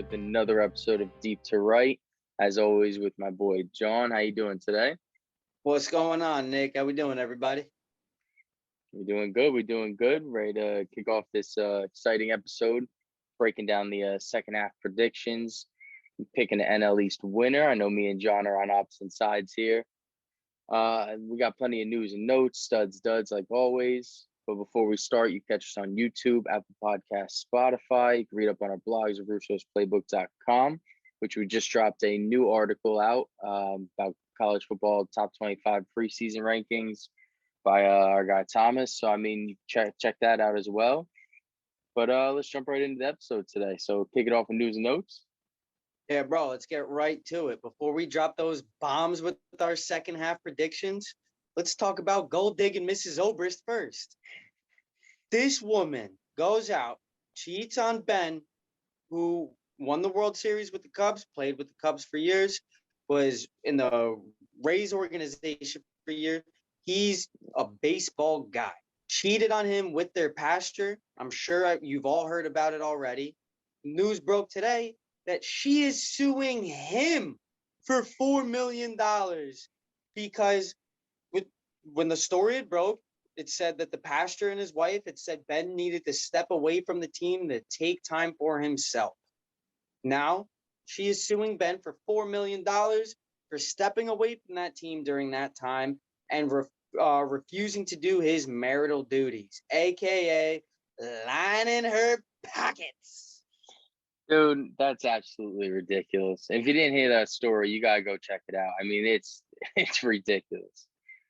with another episode of Deep to Right. As always, with my boy John. How you doing today? What's going on, Nick? How we doing, everybody? We're doing good. We're doing good. Ready to kick off this exciting episode, breaking down the second half predictions, picking the NL East winner. I know me and John are on opposite sides here. We got plenty of news and notes, studs, duds, like always. But before we start, you catch us on YouTube, Apple Podcasts, Spotify. You can read up on our blogs at russosplaybook.com, which we just dropped a new article out about college football top 25 preseason rankings by our guy Thomas. So, I mean, check that out as well. But let's jump right into the episode today. So, kick it off with news and notes. Yeah, bro, let's get right to it. Before we drop those bombs with our second half predictions, let's talk about gold digging Mrs. Zobrist first. This woman goes out, cheats on Ben, who won the World Series with the Cubs, played with the Cubs for years, was in the Rays organization for years. He's a baseball guy. Cheated on him with their pasture. I'm sure you've all heard about it already. News broke today that she is suing him for $4 million because when the story had broke, it said that the pastor and his wife had said Ben needed to step away from the team to take time for himself. Now, she is suing Ben for $4 million for stepping away from that team during that time and refusing to do his marital duties, a.k.a. lining her pockets. Dude, that's absolutely ridiculous. If you didn't hear that story, you gotta go check it out. I mean, it's ridiculous.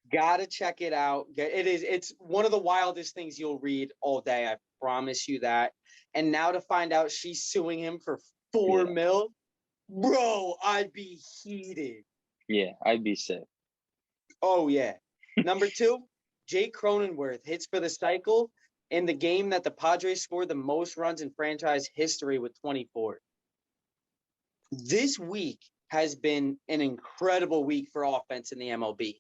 Gotta check it out. It's one of the wildest things you'll read all day. I promise you that. And now to find out she's suing him for $4 million, bro, I'd be heated. Yeah, I'd be sick. Oh yeah. Number 2, Jake Cronenworth hits for the cycle in the game that the Padres scored the most runs in franchise history with 24. This week has been an incredible week for offense in the MLB.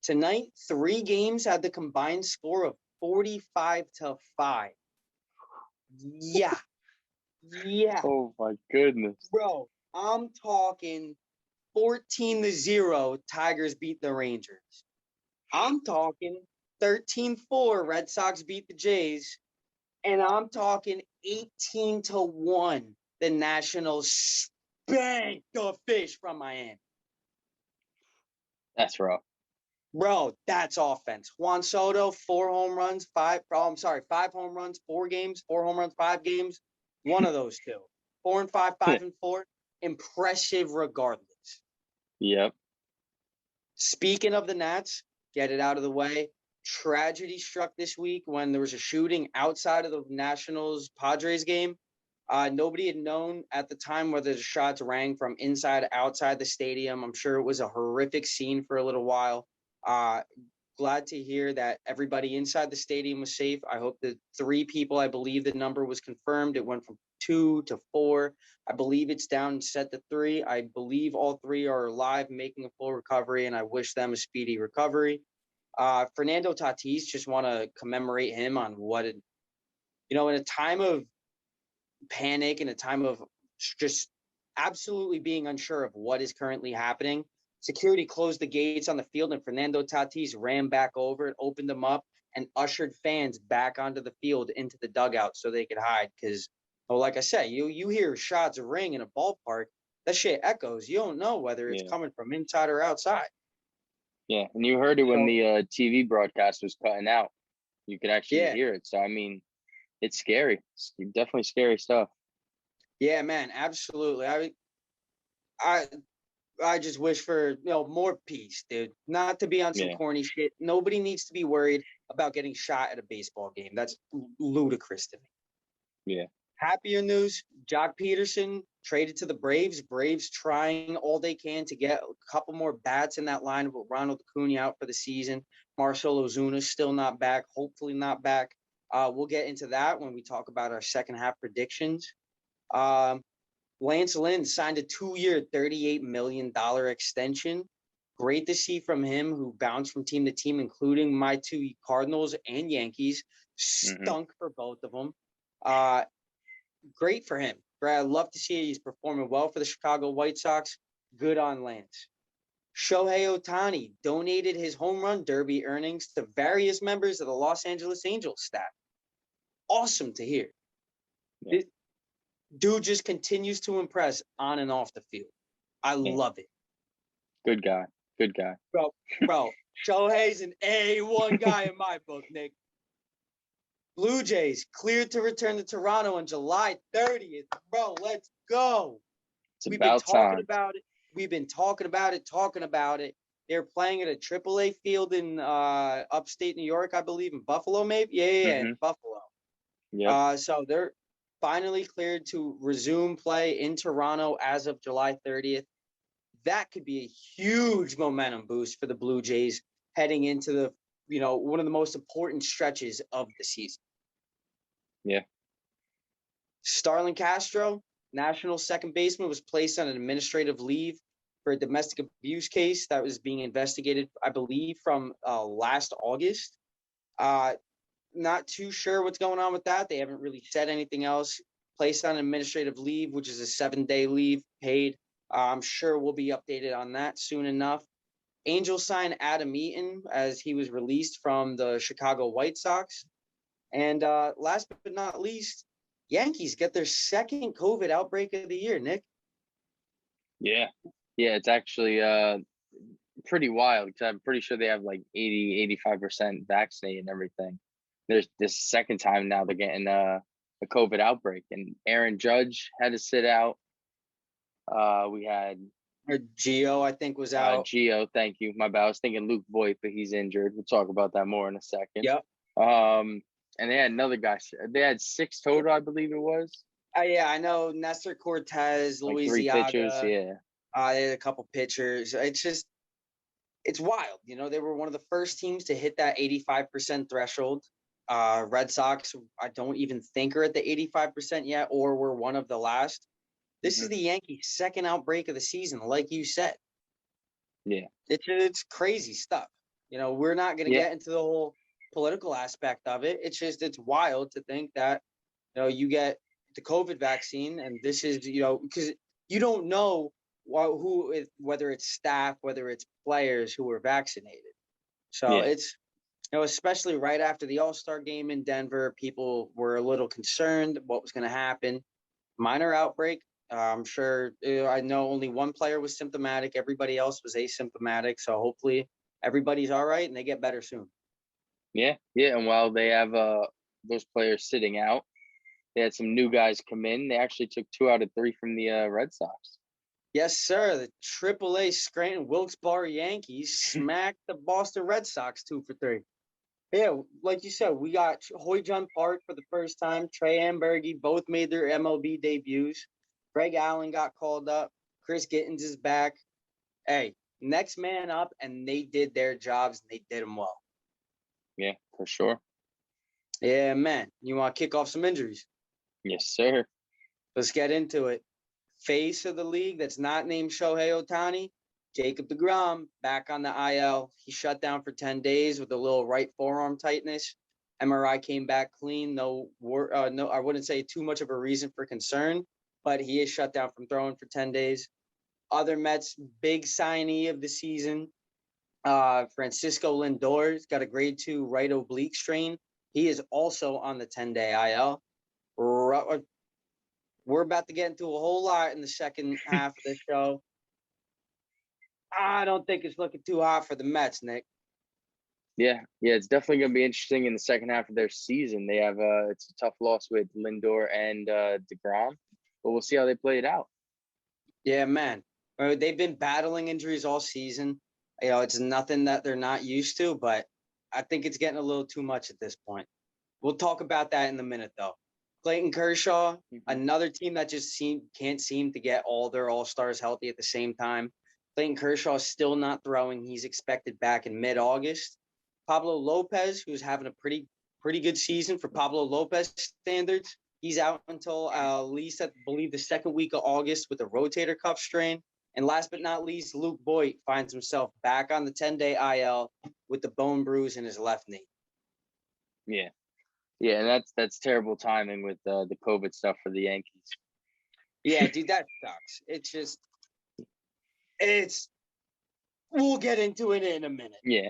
Tonight, 3 games had the combined score of 45-5. Yeah. Oh my goodness. Bro, I'm talking 14-0, Tigers beat the Rangers. I'm talking 13-4, Red Sox beat the Jays. And I'm talking 18-1, the Nationals spanked the fish from Miami. That's rough. Bro, that's offense. Juan Soto, 5 home runs, 4 games, 4 home runs, 5 games. One of those two. 4 and 5, 5 and 4. Impressive regardless. Yep. Speaking of the Nats, get it out of the way. Tragedy struck this week when there was a shooting outside of the Nationals-Padres game. Nobody had known at the time whether the shots rang from inside or outside the stadium. I'm sure it was a horrific scene for a little while. Glad to hear that everybody inside the stadium was safe. I hope that 3 people, I believe the number was confirmed. It went from 2 to 4. I believe it's down set to 3. I believe all 3 are alive, making a full recovery, and I wish them a speedy recovery. Fernando Tatis, just want to commemorate him on in a time of panic, in a time of just absolutely being unsure of what is currently happening. Security closed the gates on the field, and Fernando Tatis ran back over and opened them up and ushered fans back onto the field into the dugout so they could hide. Because, like I said, you hear shots ring in a ballpark, that shit echoes. You don't know whether it's coming from inside or outside. Yeah, and you heard it when the TV broadcast was cutting out. You could actually hear it. So, I mean, it's scary. It's definitely scary stuff. Yeah, man, absolutely. I just wish for more peace, dude. Not to be on some corny shit. Nobody needs to be worried about getting shot at a baseball game. That's ludicrous to me. Yeah. Happier news, Jock Peterson traded to the Braves. Braves trying all they can to get a couple more bats in that line with Ronald Acuna out for the season. Marcell Ozuna still not back, hopefully not back. We'll get into that when we talk about our second half predictions. Lance Lynn signed a 2-year, $38 million extension. Great to see from him, who bounced from team to team, including my 2 Cardinals and Yankees. Stunk for both of them. Great for him. Brad, I love to see it. He's performing well for the Chicago White Sox. Good on Lance. Shohei Ohtani donated his home run derby earnings to various members of the Los Angeles Angels staff. Awesome to hear. Yeah. This dude just continues to impress on and off the field. I love it. Good guy. Good guy. Bro, Shohei's an A1 guy in my book, Nick. Blue Jays cleared to return to Toronto on July 30th. Bro, let's go. It's about time. About it. We've been talking about it. They're playing at a AAA field in upstate New York, I believe, in Buffalo, maybe. Yeah, in Buffalo. Yeah. So they're finally cleared to resume play in Toronto as of July 30th. That could be a huge momentum boost for the Blue Jays heading into the, one of the most important stretches of the season. Yeah. Starlin Castro, national second baseman, was placed on an administrative leave for a domestic abuse case that was being investigated, I believe, from last August. Not too sure what's going on with that. They haven't really said anything else. Placed on administrative leave, which is a 7-day leave, paid. I'm sure we'll be updated on that soon enough. Angels signed Adam Eaton as he was released from the Chicago White Sox. And last but not least, Yankees get their second COVID outbreak of the year, Nick. Yeah. Yeah, it's actually pretty wild because I'm pretty sure they have like 85% vaccinated and everything. There's this second time now they're getting a COVID outbreak, and Aaron Judge had to sit out. We had Gio, I think, was out. Gio, thank you. My bad. I was thinking Luke Voigt, but he's injured. We'll talk about that more in a second. Yep. And they had another guy. They had 6 total, I believe it was. Yeah, I know. Nestor Cortez, Like Luis 3 Iaga. pitchers, yeah. They had a couple pitchers. It's wild. They were one of the first teams to hit that 85% threshold. Red Sox, I don't even think are at the 85% yet, or were one of the last. This is the Yankees' second outbreak of the season, like you said. Yeah. It's crazy stuff. We're not going to get into the whole political aspect of it. It's wild to think that, you get the COVID vaccine, and this is, because you don't know whether it's staff, whether it's players who are vaccinated. So it's, especially right after the All-Star game in Denver, people were a little concerned what was going to happen. Minor outbreak. I'm sure, I know only one player was symptomatic. Everybody else was asymptomatic. So hopefully everybody's all right and they get better soon. Yeah. Yeah. And while they have those players sitting out, they had some new guys come in. They actually took 2 out of 3 from the Red Sox. Yes, sir. The AAA Scranton Wilkes-Barre Yankees smacked the Boston Red Sox 2 for 3. Yeah, like you said, we got Hoy-Jun Park for the first time. Trey Ambergy both made their MLB debuts. Greg Allen got called up. Chris Gittins is back. Hey, next man up, and they did their jobs, and they did them well. Yeah, for sure. Yeah, man. You want to kick off some injuries? Yes, sir. Let's get into it. Face of the league that's not named Shohei Ohtani, Jacob deGrom, back on the IL. He shut down for 10 days with a little right forearm tightness. MRI came back clean. No, I wouldn't say too much of a reason for concern, but he is shut down from throwing for 10 days. Other Mets, big signee of the season, Francisco Lindor's got a grade 2 right oblique strain. He is also on the 10-day IL. We're about to get into a whole lot in the second half of the show. I don't think it's looking too hot for the Mets, Nick. Yeah, it's definitely going to be interesting in the second half of their season. They have it's a tough loss with Lindor and deGrom, but we'll see how they play it out. Yeah, man. They've been battling injuries all season. It's nothing that they're not used to, but I think it's getting a little too much at this point. We'll talk about that in a minute, though. Clayton Kershaw, another team that just can't seem to get all their all-stars healthy at the same time. Clayton Kershaw is still not throwing. He's expected back in mid-August. Pablo Lopez, who's having a pretty good season for Pablo Lopez standards, he's out until at least, I believe, the second week of August with a rotator cuff strain. And last but not least, Luke Voigt finds himself back on the 10-day IL with the bone bruise in his left knee. Yeah, and that's terrible timing with the COVID stuff for the Yankees. Yeah, dude, that sucks. We'll get into it in a minute. Yeah.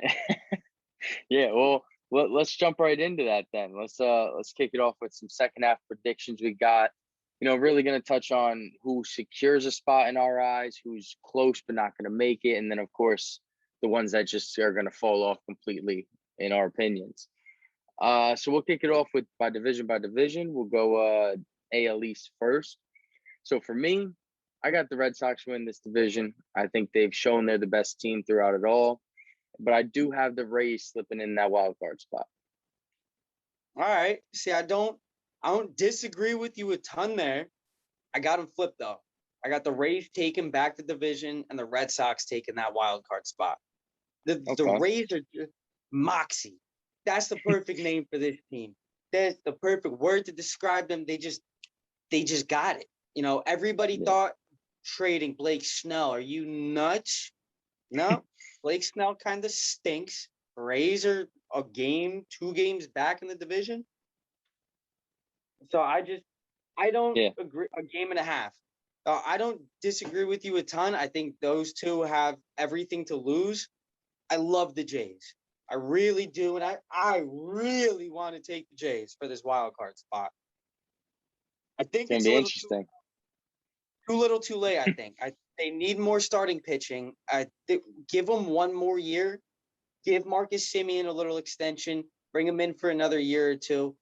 Yeah, well, let's jump right into that then. Let's kick it off with some second half predictions. We got, really going to touch on who secures a spot in our eyes, who's close but not going to make it, and then of course the ones that just are going to fall off completely in our opinions. So we'll kick it off with by division by division. We'll go AL East first. So for me, I got the Red Sox win this division. I think they've shown they're the best team throughout it all, but I do have the Rays slipping in that wild card spot. All right. See, I don't disagree with you a ton there. I got them flipped though. I got the Rays taking back the division and the Red Sox taking that wild card spot. The Okay. Rays are just moxie. That's the perfect name for this team. That's the perfect word to describe them. They just got it. Everybody thought trading Blake Snell. Are you nuts? No, Blake Snell kind of stinks. Rays are a game, 2 games back in the division. So I don't agree. A game and a half. I don't disagree with you a ton. I think those two have everything to lose. I love the Jays. I really do, and I really want to take the Jays for this wild card spot. I think It's it's gonna a be little interesting. too late. I think they need more starting pitching. Give them one more year. Give Marcus Semien a little extension. Bring him in for another year or two.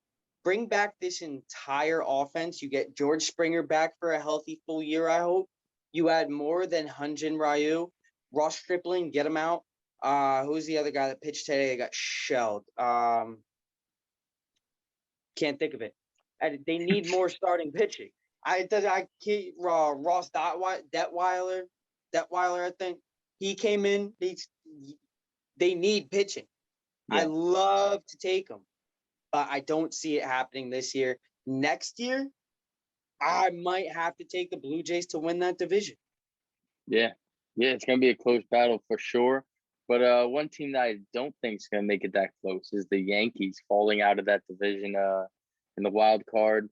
Bring back this entire offense. You get George Springer back for a healthy full year, I hope. You add more than Hyun-Jin Ryu. Ross Stripling, get him out. Who's the other guy that pitched today? Got shelled. Can't think of it. They need more starting pitching. I can't. Ross Detweiler, I think he came in. They need pitching. Yeah. I love to take them, but I don't see it happening this year. Next year, I might have to take the Blue Jays to win that division. Yeah. Yeah, it's gonna be a close battle for sure. But one team that I don't think is gonna make it that close is the Yankees falling out of that division in the wild card,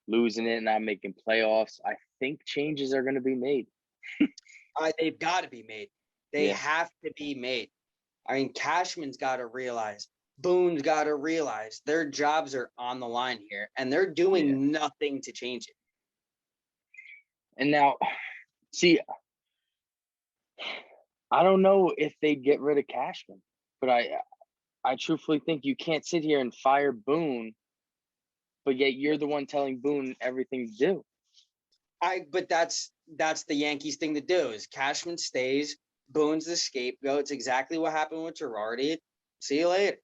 losing it, not making playoffs. I think changes are gonna be made. They've got to be made. They have to be made. I mean, Cashman's got to realize, Boone's got to realize their jobs are on the line here, and they're doing nothing to change it. And now, see, I don't know if they get rid of Cashman, but I truthfully think you can't sit here and fire Boone, but yet you're the one telling Boone everything to do. But that's the Yankees thing to do. Is Cashman stays, Boone's the scapegoat. It's exactly what happened with Girardi. See you later.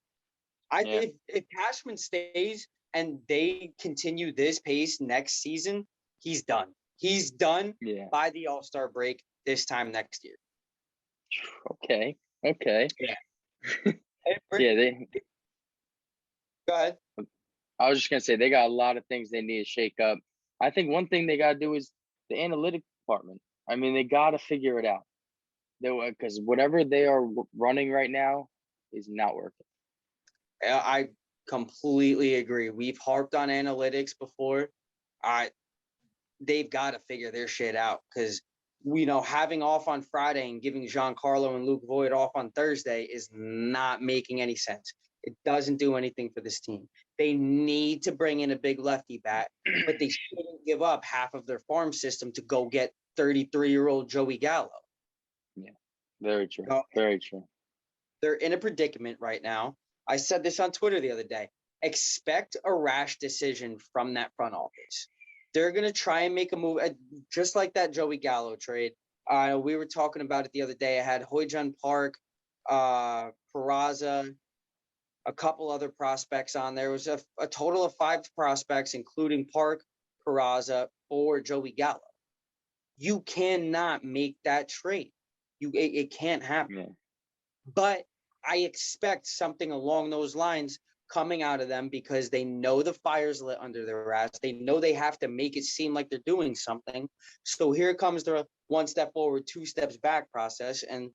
If Cashman stays and they continue this pace next season, he's done. He's done by the All-Star break this time next year. Okay. Yeah. They. Go ahead. I was just gonna say they got a lot of things they need to shake up. I think one thing they gotta do is the analytic department. I mean, they gotta figure it out. Because whatever they are running right now is not working. I completely agree. We've harped on analytics before. They've got to figure their shit out because having off on Friday and giving Giancarlo and Luke Voigt off on Thursday is not making any sense. It doesn't do anything for this team. They need to bring in a big lefty bat, but they shouldn't give up half of their farm system to go get 33-year-old Joey Gallo. Yeah, very true. Very true. They're in a predicament right now. I said this on Twitter the other day. Expect a rash decision from that front office. They're going to try and make a move, just like that Joey Gallo trade. We were talking about it the other day. I had Hoyjun Park, Peraza, a couple other prospects on there. It was a total of 5 prospects, including Park, Peraza, or Joey Gallo. You cannot make that trade. It can't happen. Yeah. But I expect something along those lines coming out of them because they know the fire's lit under their ass. They know they have to make it seem like they're doing something. So here comes the 1 step forward, 2 steps back process. And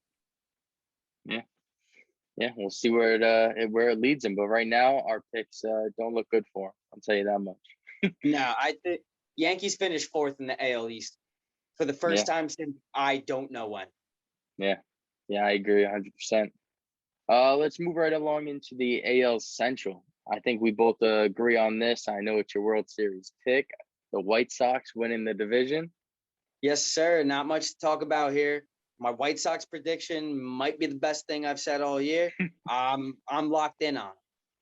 we'll see where it leads them. But right now, our picks don't look good for them. I'll tell you that much. No, Yankees finished 4th in the AL East for the first time since I don't know when. Yeah, I agree 100%. Let's move right along into the AL Central. I think we both agree on this. I know it's your World Series pick. The White Sox winning the division. Yes, sir. Not much to talk about here. My White Sox prediction might be the best thing I've said all year. I'm locked in on it.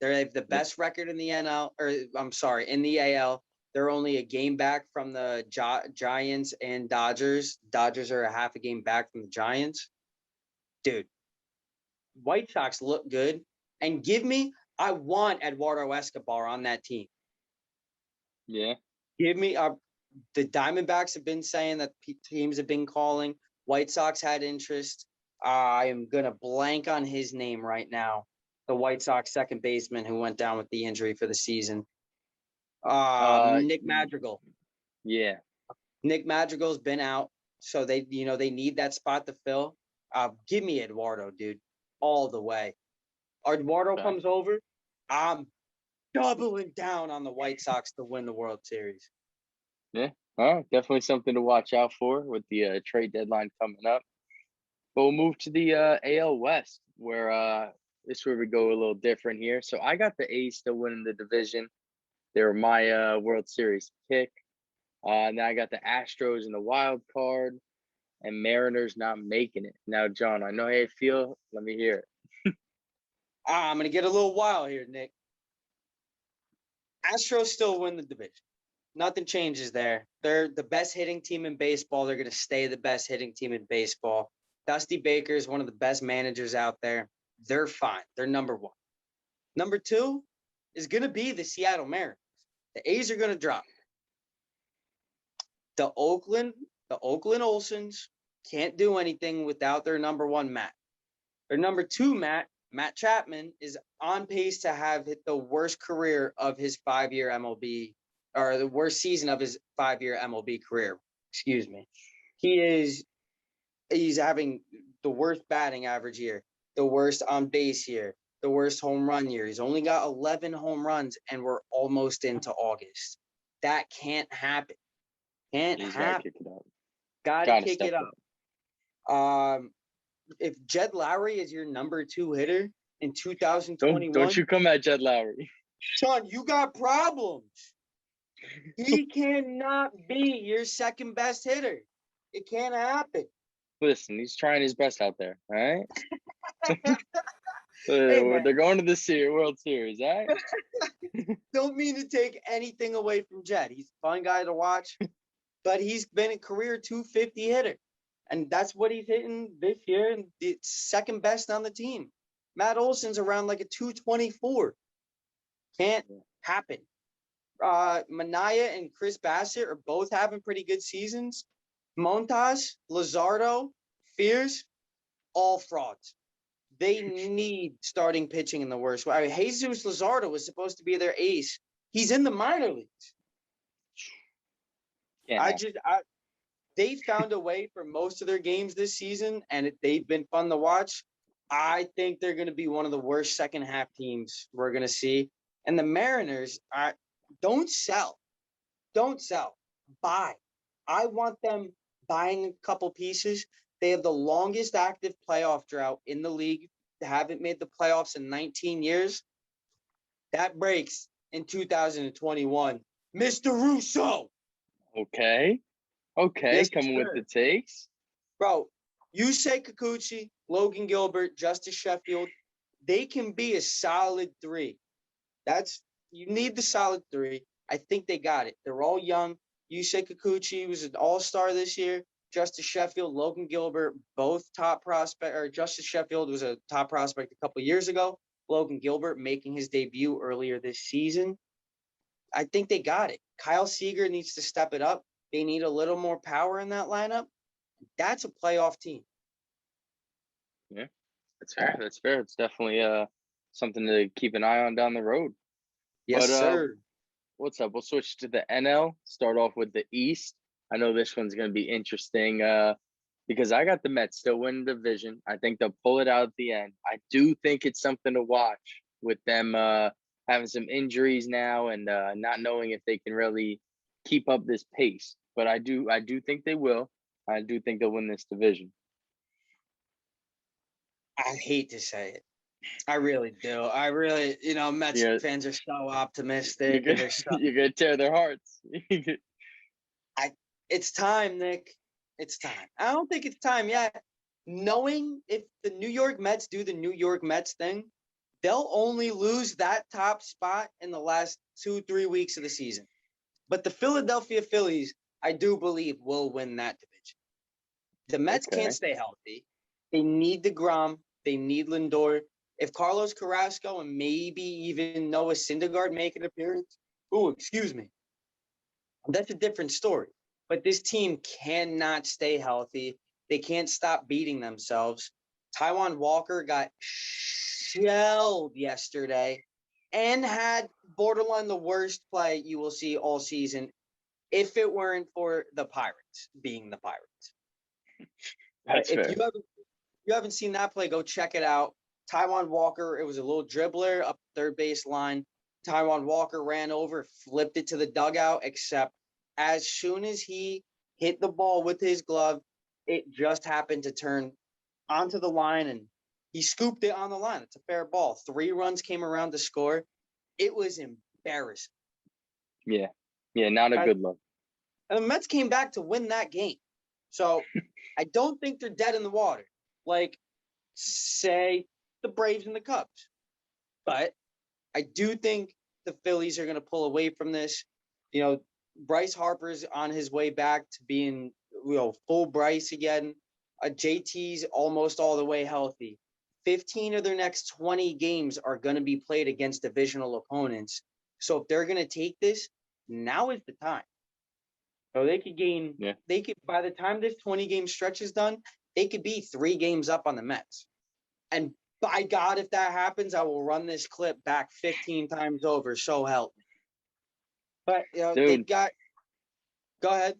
They have the best record in the NL, or I'm sorry, in the AL. They're only a game back from the Giants and Dodgers. Dodgers are a half a game back from the Giants. Dude, White Sox look good. And I want Eduardo Escobar on that team. Yeah. Give me the Diamondbacks have been saying that teams have been calling. White Sox had interest. I am going to blank on his name right now. The White Sox second baseman who went down with the injury for the season. Nick Madrigal. Yeah. Nick Madrigal's been out, so they need that spot to fill. Give me Eduardo, dude, all the way. Eduardo comes over. I'm doubling down on the White Sox to win the World Series. Yeah. Definitely something to watch out for with the trade deadline coming up. But we'll move to the AL West, where this is where we go a little different here. So I got the A's still winning the division. They were my World Series pick. And then I got the Astros in the wild card, and Mariners not making it. Now, John, I know how you feel. Let me hear it. I'm going to get a little wild here, Nick. Astros still win the division. Nothing changes there. They're the best hitting team in baseball. They're going to stay the best hitting team in baseball. Dusty Baker is one of the best managers out there. They're fine. They're number one. Number two is going to be the Seattle Mariners. The A's are going to drop. The Oakland Olsons can't do anything without their number one, Matt. Their number two, Matt Chapman, is on pace to have hit the worst career of his 5-year MLB, or the worst season of his 5-year MLB career. Excuse me. He's having the worst batting average year, the worst on base year, the worst home run year. He's only got 11 home runs, and we're almost into August. That can't happen. Can't happen. Gotta kick it up. If Jed Lowry is your number two hitter in 2021, don't you come at Jed Lowry. Sean, you got problems. He cannot be your second best hitter. It can't happen. Listen, he's trying his best out there, all right? Hey, they're going to the World Series, all right? Don't mean to take anything away from Jed. He's a fun guy to watch, but he's been a career 250 hitter. And that's what he's hitting this year, and it's second best on the team. Matt Olson's around like a 224. Can't happen. Mania and Chris Bassett are both having pretty good seasons. Montas, Luzardo, Fierce, all frauds. They need starting pitching in the worst way. I mean, Jesus Luzardo was supposed to be their ace. He's in the minor leagues. They found a way for most of their games this season, and they've been fun to watch. I think they're going to be one of the worst second half teams we're going to see. And the Mariners don't sell. Buy. I want them buying a couple pieces. They have the longest active playoff drought in the league. They haven't made the playoffs in 19 years. That breaks in 2021. Mr. Russo. Okay, yes, coming with the takes. Bro, Yusei Kikuchi, Logan Gilbert, Justice Sheffield, they can be a solid three. You need the solid three. I think they got it. They're all young. Yusei Kikuchi was an all-star this year. Justice Sheffield, Logan Gilbert, both top prospect, or Justice Sheffield was a top prospect a couple years ago. Logan Gilbert making his debut earlier this season. I think they got it. Kyle Seager needs to step it up. They need a little more power in that lineup. That's a playoff team. Yeah, that's fair. It's definitely something to keep an eye on down the road. Yes, sir. What's up? We'll switch to the NL. Start off with the East. I know this one's going to be interesting because I got the Mets still winning the division. I think they'll pull it out at the end. I do think it's something to watch with them having some injuries now and not knowing if they can really keep up this pace. But I do think they will. I do think they'll win this division. I hate to say it. I really do. I really, Mets fans are so optimistic and they're so. You're gonna tear their hearts. It's time, Nick. It's time. I don't think it's time yet. Knowing if the New York Mets do the New York Mets thing, they'll only lose that top spot in the last 2-3 weeks of the season. But the Philadelphia Phillies, I do believe, will win that division. The Mets can't stay healthy. They need DeGrom. They need Lindor. If Carlos Carrasco and maybe even Noah Syndergaard make an appearance, that's a different story. But this team cannot stay healthy. They can't stop beating themselves. Taijuan Walker got shelled yesterday and had borderline the worst play you will see all season if it weren't for the Pirates being the Pirates. That's fair. If you haven't seen that play, go check it out. Taijuan Walker, it was a little dribbler up third base line. Taijuan Walker ran over, flipped it to the dugout, except as soon as he hit the ball with his glove, it just happened to turn onto the line, and he scooped it on the line. It's a fair ball. 3 runs came around to score. It was embarrassing. Yeah, not a good look. And the Mets came back to win that game. So I don't think they're dead in the water, like, say, the Braves and the Cubs. But I do think the Phillies are going to pull away from this. Bryce Harper's on his way back to being, full Bryce again. JT's almost all the way healthy. 15 of their next 20 games are going to be played against divisional opponents. So if they're going to take this, now is the time. So they could by the time this 20-game stretch is done, they could be 3 games up on the Mets. And by God, if that happens, I will run this clip back 15 times over. So help me. But, they've got – go ahead.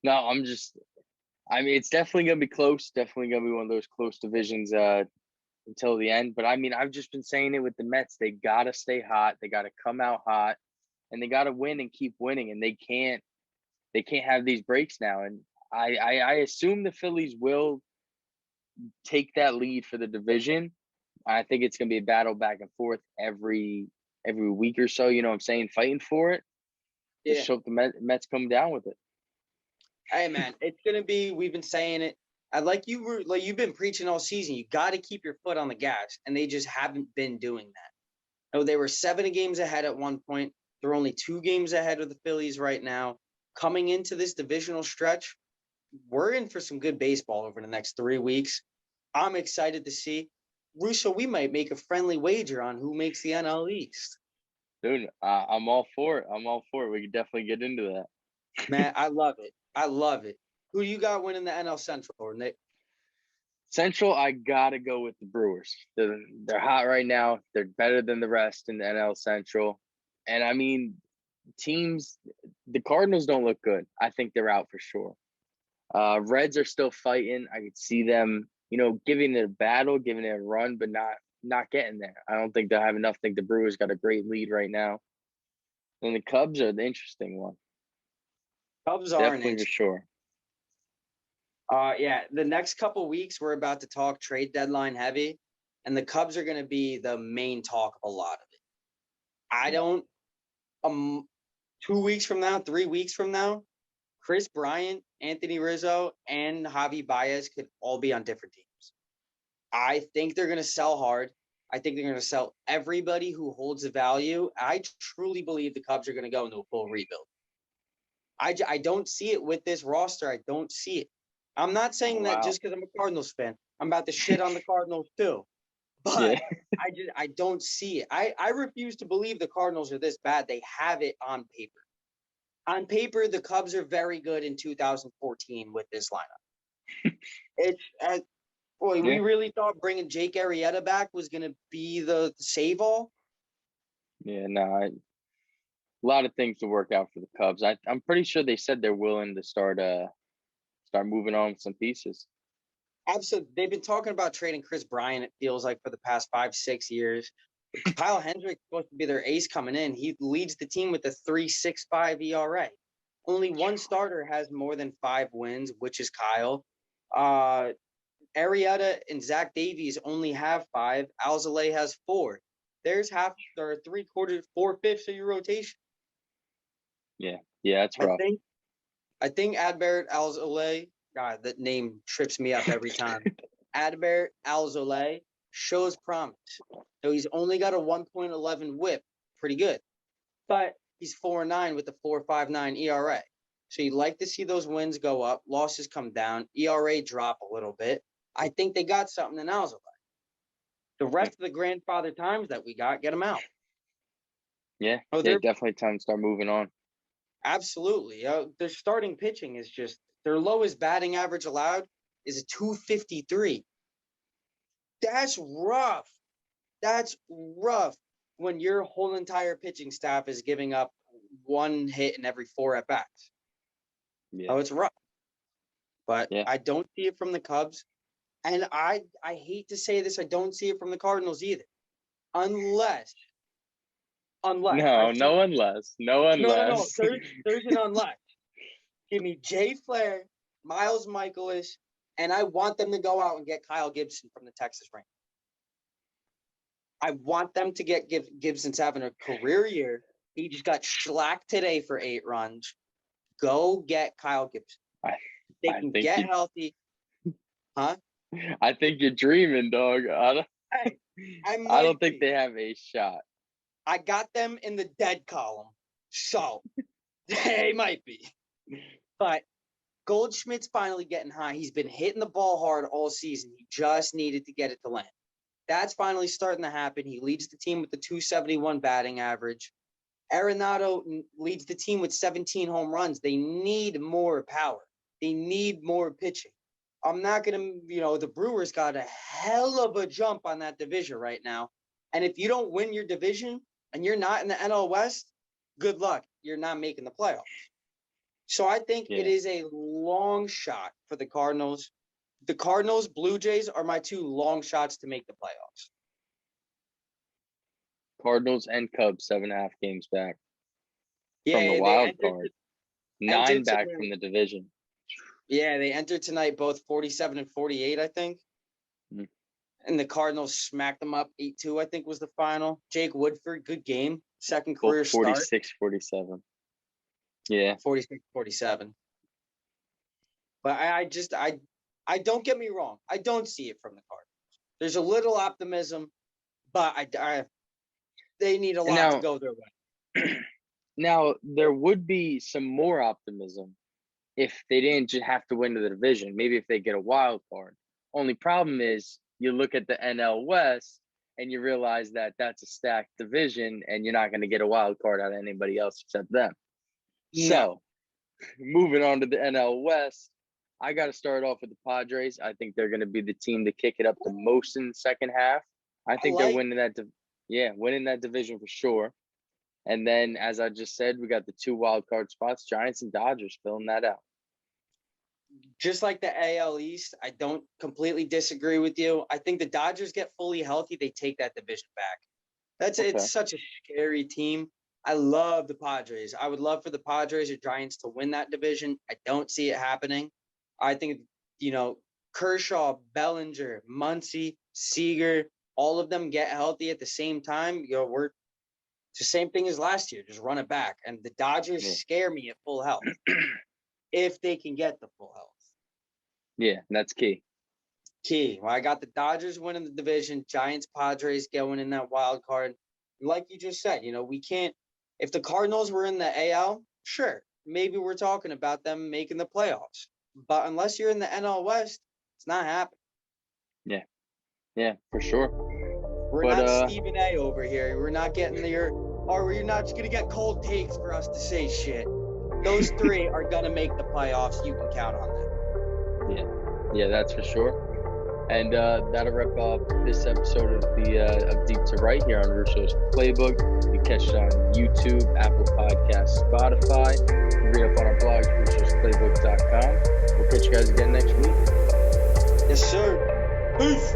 No, it's definitely going to be close. Definitely going to be one of those close divisions until the end. But, I've just been saying it with the Mets. They got to stay hot. They got to come out hot. And they got to win and keep winning. And they can't have these breaks now. And I assume the Phillies will take that lead for the division. I think it's going to be a battle back and forth every week or so, fighting for it. Yeah. Just hope the Mets come down with it. Hey, man, it's going to be, we've been saying it. You've been preaching all season. You got to keep your foot on the gas, and they just haven't been doing that. They were 7 games ahead at one point. They're only 2 games ahead of the Phillies right now. Coming into this divisional stretch, we're in for some good baseball over the next 3 weeks. I'm excited to see. Russo, we might make a friendly wager on who makes the NL East. Dude, I'm all for it. We can definitely get into that. Man, I love it. Who do you got winning the NL Central, Nick? Central, I got to go with the Brewers. They're hot right now. They're better than the rest in the NL Central. And, teams, the Cardinals don't look good. I think they're out for sure. Reds are still fighting. I could see them, giving it a battle, giving it a run, but not getting there. I don't think they'll have enough. I think the Brewers got a great lead right now. And the Cubs are the interesting one. Cubs are definitely for sure. The next couple weeks we're about to talk trade deadline heavy, and the Cubs are going to be the main talk of a lot of it. I don't 2 weeks from now, 3 weeks from now, Chris Bryant, Anthony Rizzo, and Javi Baez could all be on different teams. I think they're going to sell hard. I think they're going to sell everybody who holds the value. I truly believe the Cubs are going to go into a full rebuild. I don't see it with this roster. I don't see it. I'm not saying that just because I'm a Cardinals fan. I'm about to shit on the Cardinals too. But I don't see it. I refuse to believe the Cardinals are this bad. They have it on paper. On paper, the Cubs are very good in 2014 with this lineup. We really thought bringing Jake Arrieta back was going to be the save-all. Yeah, no, a lot of things to work out for the Cubs. I'm pretty sure they said they're willing to start moving on with some pieces. Absolutely. They've been talking about trading Chris Bryant, it feels like, for the past 5-6 years. Kyle Hendricks is supposed to be their ace coming in. He leads the team with a 3.65 ERA. Only one starter has more than 5 wins, which is Kyle. Arrieta and Zach Davies only have 5. Alzolay has 4. There's half or 3/4, 4/5 of your rotation. Yeah, that's rough. I think Adbert Alzolay, God, that name trips me up every time. Adbert Alzolay shows promise. So he's only got a 1.11 whip, pretty good. But he's 4-9 with a 4.59 ERA. So you'd like to see those wins go up, losses come down, ERA drop a little bit. I think they got something in Alzolay. The rest of the grandfather times that we got, get them out. Yeah, definitely time to start moving on. Absolutely. Their starting pitching is just, their lowest batting average allowed is a 253. That's rough. That's rough when your whole entire pitching staff is giving up 1 hit in every 4 at-bats. Yeah. Oh, it's rough. But I don't see it from the Cubs. And I hate to say this, I don't see it from the Cardinals either. Unless. No, unless. No. There's an unless. Give me Jay Flair, Miles Michaelis, and I want them to go out and get Kyle Gibson from the Texas Rangers. I want them to get Gibson's having a career year. He just got shellacked today for 8 runs. Go get Kyle Gibson. They can get healthy. Huh? I think you're dreaming, dog. I don't think they have a shot. I got them in the dead column, so they might be. But Goldschmidt's finally getting high. He's been hitting the ball hard all season. He just needed to get it to land. That's finally starting to happen. He leads the team with the 271 batting average. Arenado leads the team with 17 home runs. They need more power. They need more pitching. I'm not going to, the Brewers got a hell of a jump on that division right now. And if you don't win your division and you're not in the NL West, good luck. You're not making the playoffs. So I think it is a long shot for the Cardinals. The Cardinals, Blue Jays are my 2 long shots to make the playoffs. Cardinals and Cubs, 7.5 games back from the wild card. 9 back from the division. Yeah, they entered tonight both 47 and 48, I think. Mm. And the Cardinals smacked them up 8-2, I think was the final. Jake Woodford, good game. Second career start. 46-47. Yeah. 46-47. But I don't get me wrong. I don't see it from the Cardinals. There's a little optimism, but they need a lot to go their way. Now, there would be some more optimism if they didn't just have to win the division. Maybe if they get a wild card. Only problem is you look at the NL West and you realize that that's a stacked division and you're not going to get a wild card out of anybody else except them. Yeah. So, moving on to the NL West, I got to start off with the Padres. I think they're going to be the team to kick it up the most in the second half. I think they're winning that. Winning that division for sure. And then, as I just said, we got the 2 wild card spots, Giants and Dodgers, filling that out. Just like the AL East, I don't completely disagree with you. I think the Dodgers get fully healthy, they take that division back. It's such a scary team. I love the Padres. I would love for the Padres or Giants to win that division. I don't see it happening. I think, Kershaw, Bellinger, Muncy, Seager, all of them get healthy at the same time. It's the same thing as last year. Just run it back. And the Dodgers scare me at full health if they can get the full health. Yeah, that's key. Well, I got the Dodgers winning the division, Giants, Padres going in that wild card. Like you just said, we can't – if the Cardinals were in the AL, sure, maybe we're talking about them making the playoffs. But unless you're in the NL West, it's not happening. Yeah, for sure. We're not Stephen A over here. We're not getting we're not just going to get cold takes for us to say shit. Those 3 are going to make the playoffs. You can count on them. Yeah, that's for sure. And that'll wrap up this episode of Deep to Right here on Russo's Playbook. You can catch it on YouTube, Apple Podcasts, Spotify. You can read up on our blogs, russosplaybook.com. We'll catch you guys again next week. Yes, sir. Peace.